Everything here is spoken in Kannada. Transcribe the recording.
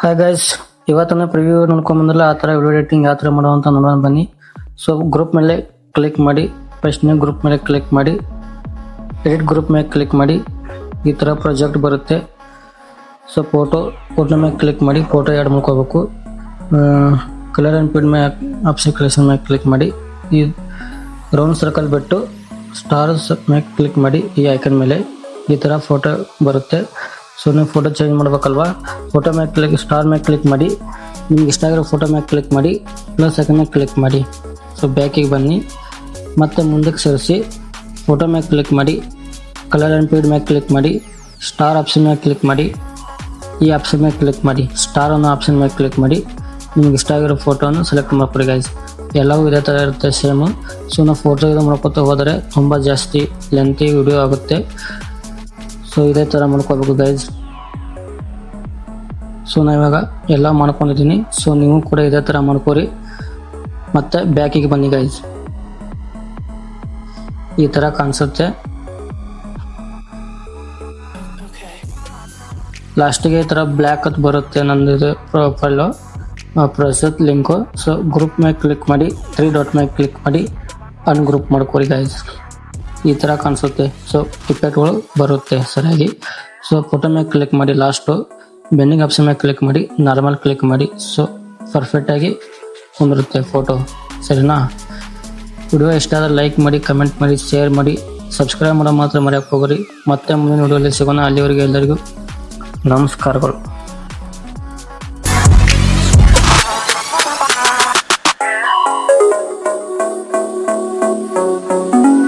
ಹಾಯ್ ಗೈಸ್, ಇವತ್ತಿನ ಪ್ರಿವ್ಯೂ ನೋಡ್ಕೊಂಬಂದಿಲ್ಲ ಆ ಥರ ವಿಡಿಯೋ ಎಡಿಟಿಂಗ್ ಯಾವ ಥರ ಮಾಡುವಂತ ನೋಡೋಣ ಬನ್ನಿ. ಸೊ ಗ್ರೂಪ್ ಮೇಲೆ ಕ್ಲಿಕ್ ಮಾಡಿ, ಫಸ್ಟ್ನೇ ಗ್ರೂಪ್ ಮೇಲೆ ಕ್ಲಿಕ್ ಮಾಡಿ, ಎಡಿಟ್ ಗ್ರೂಪ್ ಮೇಲೆ ಕ್ಲಿಕ್ ಮಾಡಿ, ಈ ಥರ ಪ್ರಾಜೆಕ್ಟ್ ಬರುತ್ತೆ. ಸೊ ಫೋಟೋ ಮೇಲೆ ಕ್ಲಿಕ್ ಮಾಡಿ, ಫೋಟೋ ಆ್ಯಡ್ ಮಾಡ್ಕೋಬೇಕು. ಕಲರ್ ಆ್ಯಂಡ್ ಫೀಡ್ ಮೇಲೆ ಆಪ್ಷನ್ ಕಲೆಕ್ಷನ್ ಮೇಲೆ ಕ್ಲಿಕ್ ಮಾಡಿ, ಈ ರೌಂಡ್ ಸರ್ಕಲ್ ಬಿಟ್ಟು ಸ್ಟಾರ್ಸ್ ಮೇಲೆ ಕ್ಲಿಕ್ ಮಾಡಿ, ಈ ಐಕನ್ ಮೇಲೆ ಈ ಥರ ಫೋಟೋ ಬರುತ್ತೆ. ಸೊ ನೀವು ಫೋಟೋ ಚೇಂಜ್ ಮಾಡ್ಬೇಕಲ್ವಾ, ಫೋಟೋ ಮೇಲೆ ಕ್ಲಿಕ್ ಸ್ಟಾರ್ ಮೇಲೆ ಕ್ಲಿಕ್ ಮಾಡಿ, ನಿಮ್ಗೆ ಇಷ್ಟ ಆಗಿರೋ ಫೋಟೋ ಮೇಲೆ ಕ್ಲಿಕ್ ಮಾಡಿ, ಪ್ಲಸ್ ಐಕನ್ ಮೇಲೆ ಕ್ಲಿಕ್ ಮಾಡಿ. ಸೊ ಬ್ಯಾಕಿಗೆ ಬನ್ನಿ, ಮತ್ತೆ ಮುಂದಕ್ಕೆ ಸರಿಸಿ ಫೋಟೋ ಮೇಲೆ ಕ್ಲಿಕ್ ಮಾಡಿ, ಕಲರ್ ಆ್ಯಂಡ್ ಫೀಡ್ ಮೇಲೆ ಕ್ಲಿಕ್ ಮಾಡಿ, ಸ್ಟಾರ್ ಆಪ್ಷನ್ ಮೇಲೆ ಕ್ಲಿಕ್ ಮಾಡಿ, ಈ ಆಪ್ಷನ್ ಮೇಲೆ ಕ್ಲಿಕ್ ಮಾಡಿ, ಸ್ಟಾರ್ ಅನ್ನೋ ಆಪ್ಷನ್ ಮೇಲೆ ಕ್ಲಿಕ್ ಮಾಡಿ, ನಿಮ್ಗೆ ಇಷ್ಟ ಆಗಿರೋ ಫೋಟೋವನ್ನು ಸೆಲೆಕ್ಟ್ ಮಾಡ್ಕೊಡಿ ಗೈಸ್. ಎಲ್ಲವೂ ಇದೇ ಥರ ಇರುತ್ತೆ ಸೇಮು. ಸೊ ನಾವು ಫೋಟೋ ಇದು ಮಾಡ್ಕೊತಾ ಹೋದರೆ ತುಂಬ ಜಾಸ್ತಿ ಲೆಂತಿ ವಿಡಿಯೋ ಆಗುತ್ತೆ. ಸೊ ಇದೇ ಥರ ಮಾಡ್ಕೋಬೇಕು ಗೈಸ್. ಸೊ ನಾವಿವಾಗ ಎಲ್ಲ ಮಾಡ್ಕೊಂಡಿದ್ದೀನಿ. ಸೊ ನೀವು ಕೂಡ ಇದೇ ಥರ ಮಾಡ್ಕೋರಿ. ಮತ್ತು ಬ್ಯಾಕಿಗೆ ಬನ್ನಿ ಗೈಸ್, ಈ ಥರ ಕಾಣಿಸುತ್ತೆ. ಲಾಸ್ಟಿಗೆ ಈ ಥರ ಬ್ಲ್ಯಾಕ್ ಅಂತ ಬರುತ್ತೆ ನಂದು profile, process link. So group ಮೇಲೆ ಕ್ಲಿಕ್ ಮಾಡಿ, 3 ಡಾಟ್ ಮೇಲೆ ಕ್ಲಿಕ್ ಮಾಡಿ, ಅನ್ಗ್ರೂಪ್ ಮಾಡ್ಕೊರಿ ಗೈಸ್. ಈ ಥರ ಕಾಣಿಸುತ್ತೆ. ಸೊ ಇಫೆಕ್ಟ್ಗಳು ಬರುತ್ತೆ ಸರಿಯಾಗಿ. ಸೊ ಫೋಟೋ ಮೇಲೆ ಕ್ಲಿಕ್ ಮಾಡಿ, ಲಾಸ್ಟು ಬೆಂಡಿಂಗ್ ಆಪ್ಷನ್ ಮೇಲೆ ಕ್ಲಿಕ್ ಮಾಡಿ, ನಾರ್ಮಲ್ ಕ್ಲಿಕ್ ಮಾಡಿ. ಸೊ ಪರ್ಫೆಕ್ಟಾಗಿ ಕುಂದಿರುತ್ತೆ ಫೋಟೋ. ಸರಿನಾ? ವಿಡಿಯೋ ಇಷ್ಟ ಆದರೆ ಲೈಕ್ ಮಾಡಿ, ಕಮೆಂಟ್ ಮಾಡಿ, ಶೇರ್ ಮಾಡಿ, ಸಬ್ಸ್ಕ್ರೈಬ್ ಮಾಡೋ ಮಾತ್ರ ಮರೆಯೋಕೆ ಹೋಗ್ರಿ. ಮತ್ತೆ ಮುಂದಿನ ವಿಡಿಯೋಲಿ ಸಿಗೋಣ. ಅಲ್ಲಿವರೆಗೆ ಎಲ್ಲರಿಗೂ ನಮಸ್ಕಾರಗಳು.